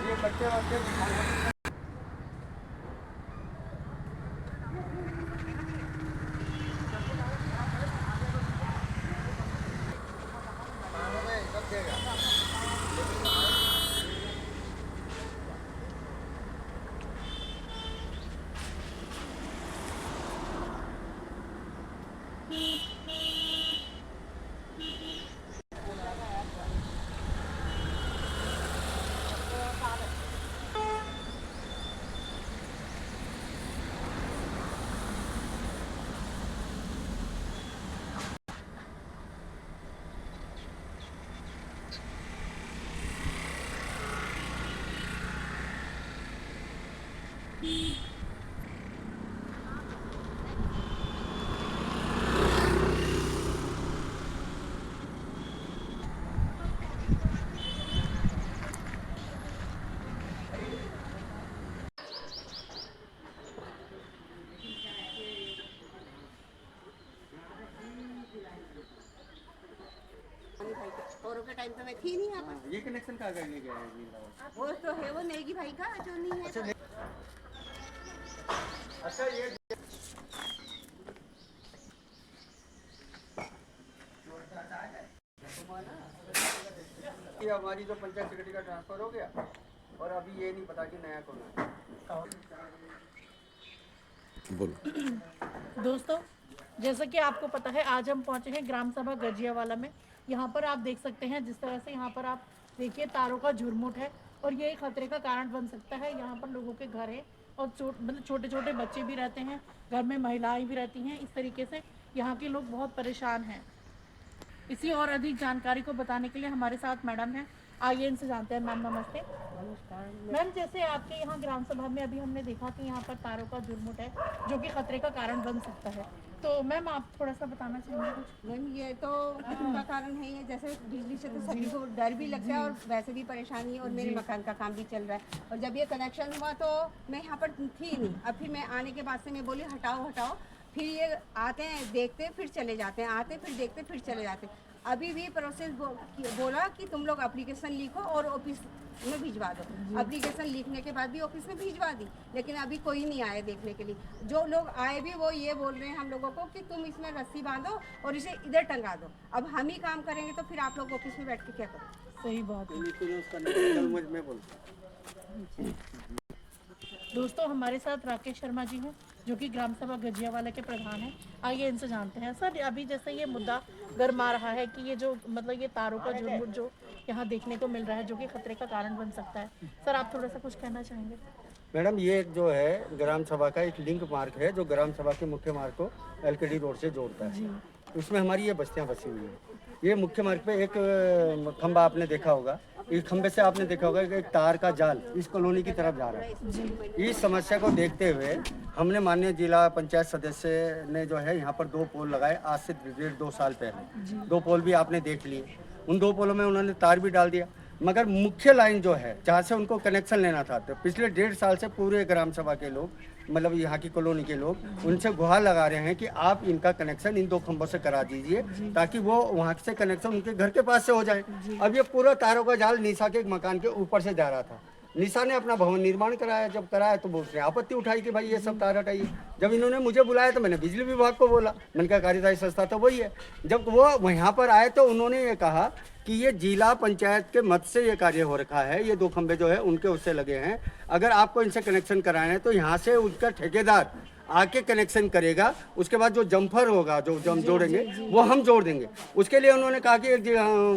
ये बच्चे औरों के टाइम तो मैं थी नहीं यहाँ पर। ये कनेक्शन कहाँ करने गया है? वो तो है, वो नेगी भाई का जो नहीं है। अच्छा ये हमारी जो पंचायत सेक्रेटरी का ट्रांसफर हो गया और अभी ये नहीं पता कि नया कौन है। बोलो। दोस्तों, जैसा कि आपको पता है, आज हम पहुंचे हैं ग्राम सभा गजियावाला में। यहाँ पर आप देख सकते हैं, जिस तरह से यहाँ पर आप देखिए तारों का झुरमुट है और ये एक खतरे का कारण बन सकता है। यहाँ पर लोगों के घर है और मतलब छोटे छोटे बच्चे भी रहते हैं, घर में महिलाएं भी रहती हैं। इस तरीके से यहाँ के लोग बहुत परेशान हैं। इसी और अधिक जानकारी को बताने के लिए हमारे साथ मैडम हैं। आइए इनसे जानते हैं। मैम नमस्ते। नमस्कार। मैम, जैसे आपके यहाँ ग्राम सभा में अभी हमने देखा कि यहाँ पर तारों का झुरमुट है जो कि खतरे का कारण बन सकता है, तो मैम आप थोड़ा सा बताना चाहेंगे कुछ? मैम ये तो का कारण है, ये जैसे बिजली से तो सभी को डर भी लगता है और वैसे भी परेशानी है। और मेरे मकान का काम भी चल रहा है और जब ये कनेक्शन हुआ तो मैं यहाँ पर थी नहीं। अब फिर मैं आने के बाद से मैं बोली हटाओ हटाओ, फिर ये आते हैं देखते फिर चले जाते हैं, आते फिर देखते फिर चले जाते हैं। अभी भी प्रोसेस बोला कि तुम लोग एप्लीकेशन लिखो और ऑफिस में भिजवा दो। एप्लीकेशन लिखने के बाद भी ऑफिस में भिजवा दी, लेकिन अभी कोई नहीं आया देखने के लिए। जो लोग आए भी वो ये बोल रहे हैं हम लोगों को कि तुम इसमें रस्सी बांधो और इसे इधर टंगा दो। अब हम ही काम करेंगे तो फिर आप लोग ऑफिस में बैठ के क्या करो? सही बात है। दोस्तों, हमारे साथ राकेश शर्मा जी हैं जो कि ग्राम सभा गजियावाला के प्रधान हैं। आइए इनसे जानते हैं। सर, अभी जैसे ये मुद्दा गरमा रहा है कि ये जो मतलब ये तारों का झुरमुट जो यहाँ देखने को मिल रहा है जो कि खतरे का कारण बन सकता है, सर आप थोड़ा सा कुछ कहना चाहेंगे? मैडम, ये जो है ग्राम सभा का एक लिंक मार्ग है जो ग्राम सभा के मुख्य मार्ग को एलकेडी रोड से जोड़ता है। उसमें हमारी ये बस्तियाँ बसी हुई हैं। ये मुख्य मार्ग पे एक खंबा आपने देखा होगा, इस खंबे से आपने देखा होगा कि एक तार का जाल इस कॉलोनी की तरफ जा रहा है। इस समस्या को देखते हुए हमने माननीय जिला पंचायत सदस्य ने जो है यहाँ पर 2 पोल लगाए आज से 1.5-2 साल पहले। 2 पोल भी आपने देख लिए। उन 2 पोलों में उन्होंने तार भी डाल दिया, मगर मुख्य लाइन जो है जहाँ से उनको कनेक्शन लेना था, तो पिछले 1.5 साल से पूरे ग्राम सभा के लोग, मतलब यहाँ की कॉलोनी के लोग उनसे गुहार लगा रहे हैं कि आप इनका कनेक्शन इन 2 खंभों से करा दीजिए ताकि वो वहाँ से कनेक्शन उनके घर के पास से हो जाए। अब ये पूरा तारों का जाल निशा के एक मकान के ऊपर से जा रहा था। निशा ने अपना भवन निर्माण कराया, जब कराया तो उसने आपत्ति उठाई कि भाई ये सब तार हटाइए। जब इन्होंने मुझे बुलाया तो मैंने बिजली विभाग को बोला, मैंने कहा कार्यदायी संस्था तो वही है। जब वो यहाँ पर आए तो उन्होंने ये कहा कि ये जिला पंचायत के मत से ये कार्य हो रखा है, ये 2 खंभे जो है उनके उससे लगे हैं, अगर आपको इनसे कनेक्शन कराना है तो यहाँ से उसका ठेकेदार आके कनेक्शन करेगा, उसके बाद जो जम्फर होगा जो जम जोड़ेंगे वो हम जोड़ देंगे। उसके लिए उन्होंने कहा कि एक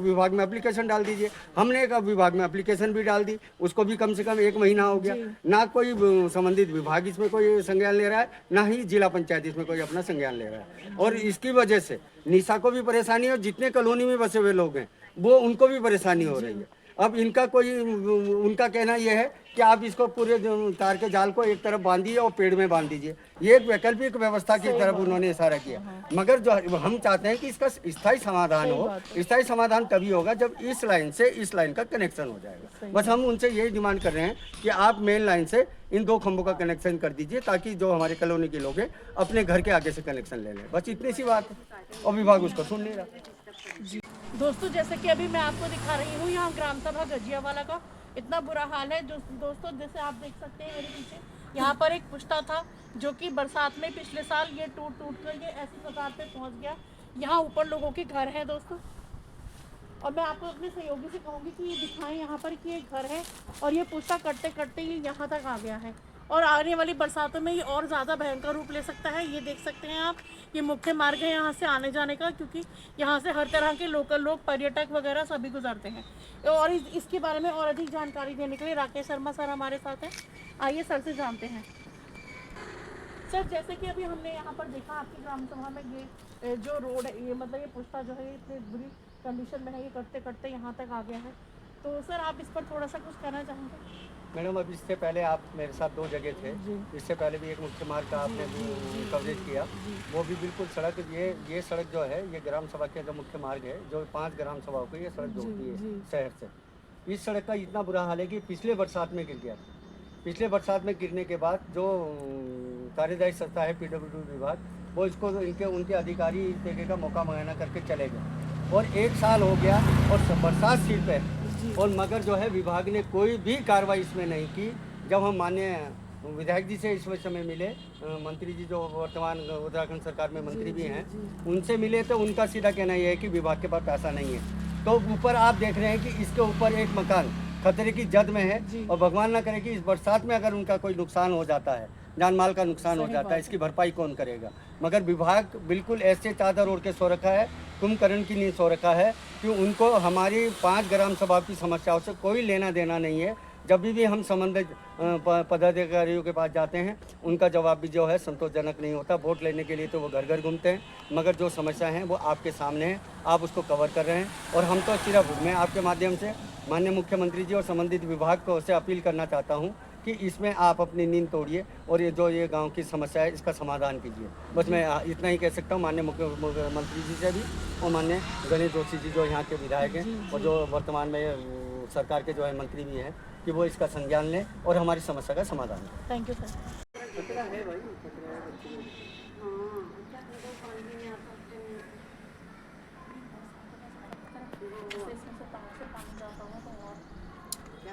विभाग में एप्लीकेशन डाल दीजिए। हमने एक विभाग में एप्लीकेशन भी डाल दी, उसको भी कम से कम 1 महीना हो गया। ना कोई संबंधित विभाग इसमें कोई संज्ञान ले रहा है, ना ही जिला पंचायत इसमें कोई अपना संज्ञान ले रहा है। और इसकी वजह से निशा को भी परेशानी है और जितने कॉलोनी में बसे हुए लोग हैं वो उनको भी परेशानी हो रही है। अब इनका कोई उनका कहना यह है कि आप इसको पूरे तार के जाल को एक तरफ बांधिए और पेड़ में बांध दीजिए। ये एक वैकल्पिक व्यवस्था की तरफ उन्होंने इशारा किया, मगर जो हम चाहते हैं कि इसका स्थायी समाधान हो। स्थायी समाधान तभी होगा जब इस लाइन से इस लाइन का कनेक्शन हो जाएगा। बस हम उनसे यही डिमांड कर रहे हैं कि आप मेन लाइन से इन 2 खंभों का कनेक्शन कर दीजिए, ताकि जो हमारे कॉलोनी के लोग हैं अपने घर के आगे से कनेक्शन ले लें। बस इतनी सी बात है, और विभाग उसको सुन नहीं रहा। दोस्तों जैसे कि अभी मैं आपको दिखा रही हूँ यहाँ ग्राम सभा गजियावाला का इतना बुरा हाल है। जो दोस्तों जैसे आप देख सकते हैं मेरे पीछे, यहाँ पर एक पुश्ता था जो कि बरसात में पिछले साल ये टूट कर ये ऐसी कगार पे पहुँच गया। यहाँ ऊपर लोगों के घर हैं दोस्तों, और मैं आपको अपने सहयोगी से कहूँगी कि ये दिखाएं यहाँ पर कि ये घर है और ये पुश्ता कटते कटते ये यहाँ तक आ गया है, और आने वाली बरसातों में ये और ज़्यादा भयंकर रूप ले सकता है। ये देख सकते हैं आप, ये मुख्य मार्ग है यहाँ से आने जाने का, क्योंकि यहाँ से हर तरह के लोकल लोग, पर्यटक वगैरह सभी गुजरते हैं। और इसके बारे में और अधिक जानकारी देने के लिए राकेश शर्मा सर हमारे साथ हैं। आइए सर से जानते हैं। सर जैसे कि अभी हमने यहाँ पर देखा आपकी ग्राम सभा में ये जो रोड है, ये मतलब ये पुश्ता जो है इतनी बुरी कंडीशन में है, ये कटते कटते यहाँ तक आ गया है। तो सर आप इस पर थोड़ा सा कुछ कहना चाहेंगे? मैडम अब इससे पहले आप मेरे साथ 2 जगह थे, इससे पहले भी एक मुख्य मार्ग का आपने कवरेज किया, वो भी बिल्कुल सड़क ये सड़क जो है ये ग्राम सभा के जो मुख्य मार्ग है जो 5 ग्राम सभाओं को ये सड़क जोड़ती है शहर से। इस सड़क का इतना बुरा हाल है कि पिछले बरसात में गिर गया। पिछले बरसात में गिरने के बाद जो कार्यदायी संस्था है PWD विभाग, वो इसको उनके अधिकारी इस जगह का मौका मुआयना करके चले गए, और 1 साल हो गया और बरसात सिर पे है, और मगर जो है विभाग ने कोई भी कार्रवाई इसमें नहीं की। जब हम माननीय विधायक जी से इस समय मिले, मंत्री जी जो वर्तमान उत्तराखंड सरकार में मंत्री भी हैं, उनसे मिले तो उनका सीधा कहना यह है कि विभाग के पास पैसा नहीं है। तो ऊपर आप देख रहे हैं कि इसके ऊपर एक मकान खतरे की जद में है, और भगवान ना करे कि इस बरसात में अगर उनका कोई नुकसान हो जाता है, जान माल का नुकसान हो जाता है, इसकी भरपाई कौन करेगा? मगर विभाग बिल्कुल ऐसे चादर ओढ़ के सो रखा है, कुंभकर्ण की नींद सो रखा है कि उनको हमारी 5 ग्राम सभा की समस्याओं से कोई लेना देना नहीं है। जब भी हम संबंधित पदाधिकारियों के पास जाते हैं, उनका जवाब भी जो है संतोषजनक नहीं होता। वोट लेने के लिए तो वो घर घर घूमते हैं, मगर जो समस्या है वो आपके सामने है, आप उसको कवर कर रहे हैं। और हम तो सिर्फ मैं आपके माध्यम से माननीय मुख्यमंत्री जी और संबंधित विभाग को से अपील करना चाहता हूँ कि इसमें आप अपनी नींद तोड़िए और ये गांव की समस्या है इसका समाधान कीजिए। बस मैं इतना ही कह सकता हूँ माननीय मुख्यमंत्री जी से भी, और माननीय गणेश जोशी जी जो यहाँ के विधायक हैं और जो वर्तमान में सरकार के जो है मंत्री भी हैं, कि वो इसका संज्ञान लें और हमारी समस्या का समाधान करें। Thank you sir.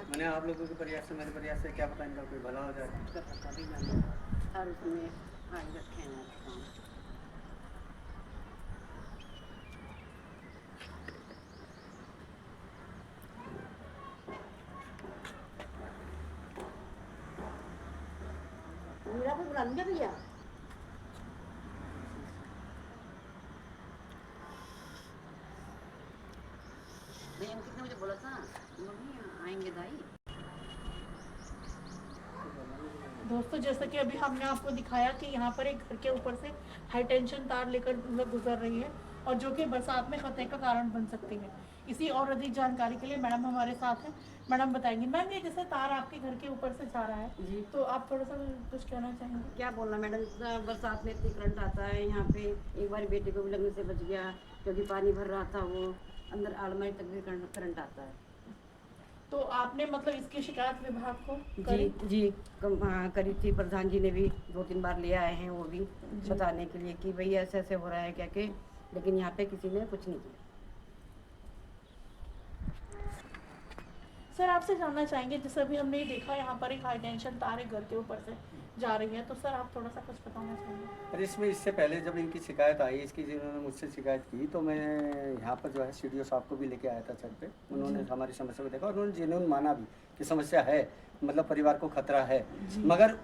मैंने आप लोगों के प्रयास से, मेरे प्रयास से क्या पता इनका कोई भला हो जाए। और उसमें आज रखे हैं मेरा को बुला लूंगा भैया। भैया कितने मुझे बोला था मम्मी आएंगे दाई। दोस्तों जैसा कि अभी हमने आपको दिखाया कि यहाँ पर एक घर के ऊपर से हाई टेंशन तार लेकर मतलब गुजर रही है, और जो कि बरसात में खतरे का कारण बन सकती है। इसी और अधिक जानकारी के लिए मैडम हमारे साथ हैं। मैडम बताएंगी। मैम ये जैसे तार आपके घर के ऊपर से जा रहा है जी, तो आप थोड़ा सा कुछ कहना चाहेंगे? क्या बोलना मैडम, बरसात में इतनी करंट आता है यहाँ पे। एक बार बेटे को भी लगने से बच गया, क्योंकि पानी भर रहा था, वो अंदर आलमारी तक भी करंट आता है। तो आपने मतलब इसकी शिकायत विभाग को जी करी थी। प्रधान जी ने भी 2-3 बार ले आए हैं, वो भी बताने के लिए कि भाई ऐसे ऐसे हो रहा है क्या के, लेकिन यहाँ पे किसी ने कुछ नहीं किया। सर आपसे जानना चाहेंगे, जैसे अभी हमने ये देखा यहाँ पर एक हाई टेंशन तार है घर के ऊपर से जा रही है, तो सर आप थोड़ा सा कुछ बताना चाहेंगे? अरे इसमें इससे पहले जब इनकी शिकायत आई, इसकी जिन्होंने मुझसे शिकायत की, तो मैं यहाँ पर जो है CDO साहब को भी लेके आया था छत पे। उन्होंने हमारी समस्या को देखा और उन्होंने जेन्युइन माना भी कि समस्या है, मतलब परिवार को खतरा है। मगर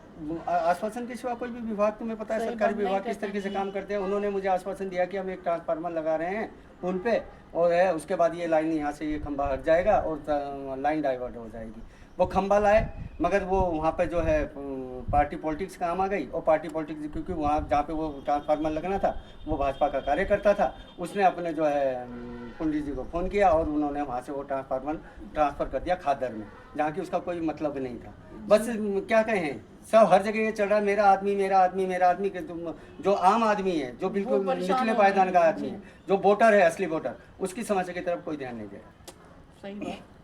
आश्वासन के सिवा कोई भी विभाग, तुम्हें पता है सरकारी विभाग किस तरीके से काम करते हैं। उन्होंने मुझे आश्वासन दिया कि हम एक ट्रांसफार्मर लगा रहे हैं पुल पे, और है उसके बाद ये लाइन यहाँ से ये खंभा हट जाएगा और लाइन डाइवर्ट हो जाएगी। वो खंबा लाए, मगर वो वहाँ पे जो है पार्टी पॉलिटिक्स काम आ गई, और पार्टी पॉलिटिक्स क्योंकि वहाँ जहाँ पे वो ट्रांसफार्मर लगना था वो भाजपा का कार्यकर्ता था, उसने अपने जो है पंडित जी को फ़ोन किया और उन्होंने वहाँ से वो ट्रांसफार्मर ट्रांसफ़र कर दिया खादर में, जहाँ की उसका कोई मतलब नहीं था। बस क्या कहें, सब हर जगह ये चल रहा है, मेरा आदमी मेरा आदमी मेरा आदमी के तुम जो आम आदमी है, जो बिल्कुल निचले पायदान का आदमी है, जो वोटर है, असली वोटर, उसकी समस्या की तरफ कोई ध्यान नहीं दे रहा। सही बात।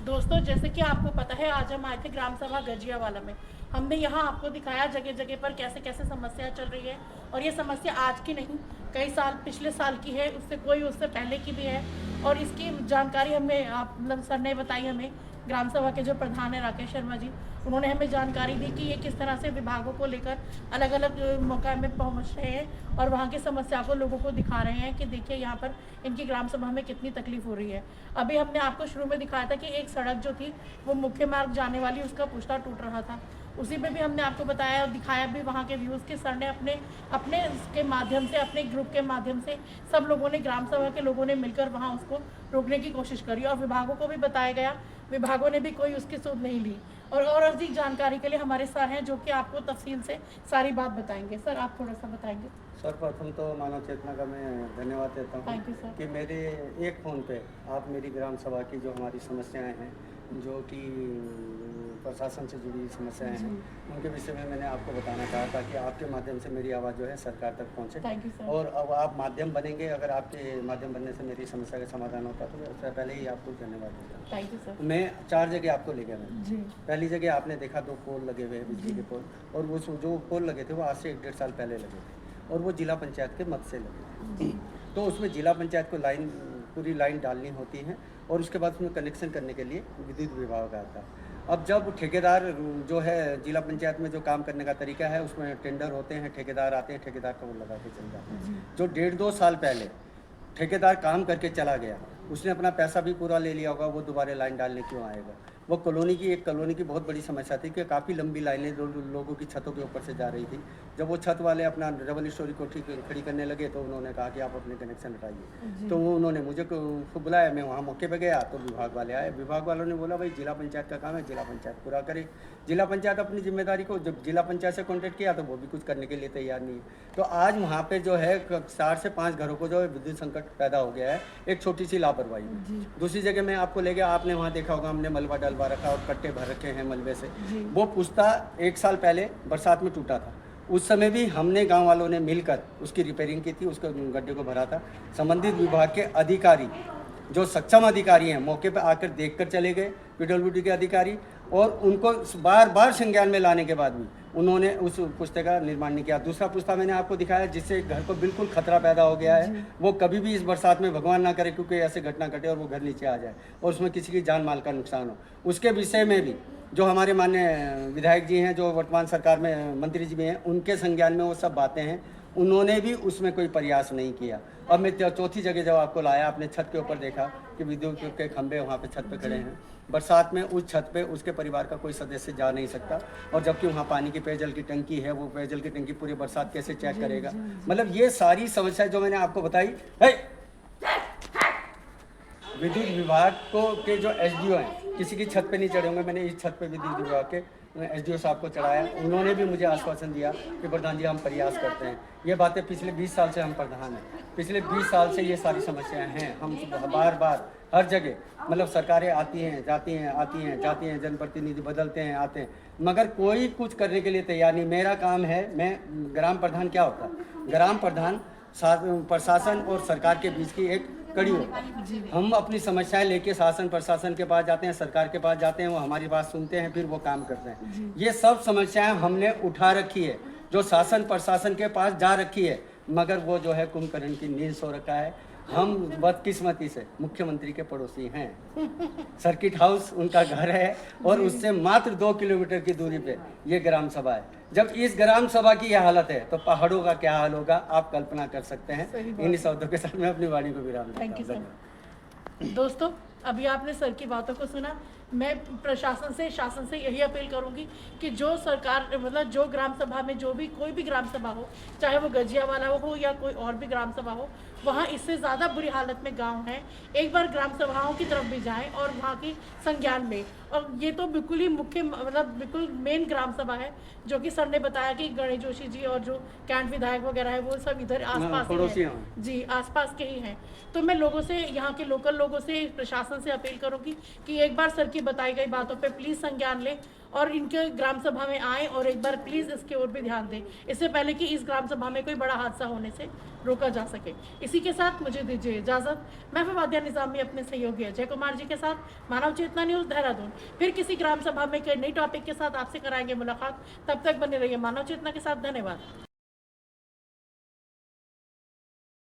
दोस्तों, जैसे कि आपको पता है, आज हम आए थे ग्राम सभा गजियावाला में। हमने यहाँ आपको दिखाया जगह जगह पर कैसे कैसे समस्या चल रही है, और ये समस्या आज की नहीं, कई साल पिछले साल की है, उससे पहले की भी है। और इसकी जानकारी हमें मतलब सर ने बताई, हमें ग्राम सभा के जो प्रधान है राकेश शर्मा जी, उन्होंने हमें जानकारी दी कि ये किस तरह से विभागों को लेकर अलग अलग मौका में पहुंच रहे हैं और वहाँ की समस्या को लोगों को दिखा रहे हैं कि देखिए यहाँ पर इनकी ग्राम सभा में कितनी तकलीफ हो रही है। अभी हमने आपको शुरू में दिखाया था कि एक सड़क जो थी वो मुख्य मार्ग जाने वाली, उसका पुश्ता टूट रहा था, उसी पे भी हमने आपको बताया और दिखाया भी वहाँ के व्यूज़ के सर ने अपने के माध्यम से, अपने ग्रुप के माध्यम से, सब लोगों ने, ग्राम सभा के लोगों ने मिलकर वहाँ उसको रोकने की कोशिश करी, और विभागों को भी बताया गया, विभागों ने भी कोई उसकी सुध नहीं ली। और अधिक जानकारी के लिए हमारे सर हैं जो कि आपको तफसील से सारी बात बताएंगे। सर, आप थोड़ा सा बताएंगे। सर, प्रथम तो मानव चेतना का मैं धन्यवाद देता हूँ थैंक यू सर। कि मेरे एक फ़ोन पे आप मेरी ग्राम सभा की जो हमारी समस्याएं हैं, जो कि प्रशासन से जुड़ी समस्याएं हैं, उनके विषय में मैंने आपको बताना चाहा ताकि आपके माध्यम से मेरी आवाज़ जो है सरकार तक पहुँचे। Thank you sir. और अब आप माध्यम बनेंगे, अगर आपके माध्यम बनने से मेरी समस्या का समाधान होता तो मैं उससे पहले ही आपको धन्यवाद देता हूँ। Thank you sir. मैं 4 जगह आपको ले गया मैं। जी। पहली जगह आपने देखा 2 पोल लगे हुए हैं, बिजली के पोल, और वो जो पोल लगे थे वो आज से 1-1.5 साल पहले लगे थे, और वो जिला पंचायत के मत से लगे थे। तो उसमें जिला पंचायत को पूरी लाइन डालनी होती है, और उसके बाद उसमें कनेक्शन करने के लिए विद्युत विभाग आता है। अब जब ठेकेदार जो है जिला पंचायत में जो काम करने का तरीका है, उसमें टेंडर होते हैं, ठेकेदार आते हैं, ठेकेदार का वो लगा के चल जाते हैं। जो 1.5-2 साल पहले ठेकेदार काम करके चला गया, उसने अपना पैसा भी पूरा ले लिया होगा, वो दोबारा लाइन डालने क्यों आएगा? वो एक कॉलोनी की बहुत बड़ी समस्या थी कि काफ़ी लंबी लाइनें लोगों की छतों के ऊपर से जा रही थी। जब वो छत वाले अपना डबल स्टोरी कोठी खड़ी करने लगे तो उन्होंने कहा कि आप अपने कनेक्शन हटाइए। तो वो उन्होंने मुझे बुलाया, मैं वहाँ मौके पे गया तो विभाग वाले आए। विभाग वालों ने बोला भाई जिला पंचायत का काम है, जिला पंचायत पूरा करे। जिला पंचायत अपनी जिम्मेदारी को, जब जिला पंचायत से कॉन्टेक्ट किया तो वो भी कुछ करने के लिए तैयार नहीं है। तो आज वहाँ पर जो है 4 से 5 घरों को जो है विद्युत संकट पैदा हो गया है, एक छोटी सी लापरवाही। दूसरी जगह मैं आपको ले गया, आपने वहाँ देखा होगा हमने मलबा डलवा रखा और कट्टे भर रखे हैं मलबे से। वो पुश्ता 1 साल पहले बरसात में टूटा था, उस समय भी हमने गांव वालों ने मिलकर उसकी रिपेयरिंग की थी, उसके गड्ढे को भरा था। संबंधित विभाग के अधिकारी, जो सक्षम अधिकारी हैं, मौके पर आकर देखकर चले गए, पीडब्ल्यूडी के अधिकारी, और उनको बार बार संज्ञान में लाने के बाद भी उन्होंने उस पुश्ते का निर्माण नहीं किया। दूसरा पुश्ता मैंने आपको दिखाया जिससे घर को बिल्कुल खतरा पैदा हो गया है, वो कभी भी इस बरसात में भगवान ना करे क्योंकि ऐसे घटना घटे और वो घर नीचे आ जाए और उसमें किसी की जान माल का नुकसान हो। उसके विषय में भी जो हमारे माननीय विधायक जी हैं, जो वर्तमान सरकार में मंत्री जी भी हैं, उनके संज्ञान में वो सब बातें हैं, उन्होंने भी उसमें कोई प्रयास नहीं किया। अब मैं चौथी जगह जब आपको लाया, अपने छत के ऊपर देखा कि विद्युत के खंभे वहाँ पे छत पे खड़े हैं। बरसात में उस छत पे उसके परिवार का कोई सदस्य जा नहीं सकता, और जबकि वहाँ पानी की पेयजल की टंकी है, वो पेयजल की टंकी पूरी बरसात कैसे चेक करेगा? मतलब ये सारी समस्या जो मैंने आपको बताई है, विद्युत विभाग के जो एसडीओ हैं, किसी की छत पे नहीं चढ़े होंगे, मैंने इस छत पे विद्युत विभाग के एसडीओ साहब को चढ़ाया। उन्होंने भी मुझे आश्वासन दिया कि प्रधान जी हम प्रयास करते हैं। ये बातें पिछले 20 साल से हम प्रधान हैं, पिछले 20 साल से ये सारी समस्याएं हैं। हम बार बार हर जगह, मतलब सरकारें आती हैं जाती हैं, आती हैं जाती हैं, जनप्रतिनिधि बदलते हैं आते हैं, मगर कोई कुछ करने के लिए तैयार नहीं। मेरा काम है, मैं ग्राम प्रधान क्या होता है? ग्राम प्रधान प्रशासन और सरकार के बीच की एक कड़ी होता है। हम अपनी समस्याएं लेके शासन प्रशासन के पास जाते हैं, सरकार के पास जाते हैं, वो हमारी बात सुनते हैं, फिर वो काम करते हैं। ये सब समस्याएं हमने उठा रखी है, जो शासन प्रशासन के पास जा रखी है, मगर वो जो है कुंभकर्ण की नींद सो रखा है। हम बदकिस्मती से मुख्यमंत्री के पड़ोसी हैं। सर्किट हाउस उनका घर है और उससे मात्र 2 किलोमीटर की दूरी पे ये ग्राम सभा है। जब इस ग्राम सभा की यह हालत है तो पहाड़ों का क्या हाल होगा, आप कल्पना कर सकते हैं। इन शब्दों के साथ मैं अपनी वाणी को विराम देता हूं। Thank you sir. दोस्तों, अभी आपने सर की बातों को सुना। मैं प्रशासन से, शासन से यही अपील करूंगी कि जो सरकार, मतलब जो ग्राम सभा में, जो भी कोई भी ग्राम सभा हो, चाहे वो गजियावाला हो या कोई और भी ग्राम सभा हो, वहाँ इससे ज़्यादा बुरी हालत में गांव हैं। एक बार ग्राम सभाओं की तरफ भी जाएं और वहाँ की संज्ञान में, और ये तो बिल्कुल ही मुख्य मतलब बिल्कुल मेन ग्राम सभा है, जो कि सर ने बताया कि गणेश जोशी जी और जो कैंट विधायक वगैरह है वो सब इधर आसपास पड़ोसी ही हैं। जी, आसपास के ही हैं। तो मैं लोगों से, यहाँ के लोकल लोगों से, प्रशासन से अपील करूँगी कि एक बार सर की बताई गई बातों पे प्लीज़ संज्ञान लें और इनके ग्राम सभा में आएँ और एक बार प्लीज़ इसके ओर भी ध्यान दें, इससे पहले कि इस ग्राम सभा में कोई बड़ा हादसा होने से रोका जा सके। इसी के साथ मुझे दीजिए इजाज़त। मैं फवादिया निज़ामी अपने सहयोगी अजय कुमार जी के साथ, मानव चेतना न्यूज़ देहरादून। फिर किसी ग्राम सभा में कई नई टॉपिक के साथ आपसे कराएंगे मुलाकात। तब तक बने रहिए मानव चेतना के साथ। धन्यवाद।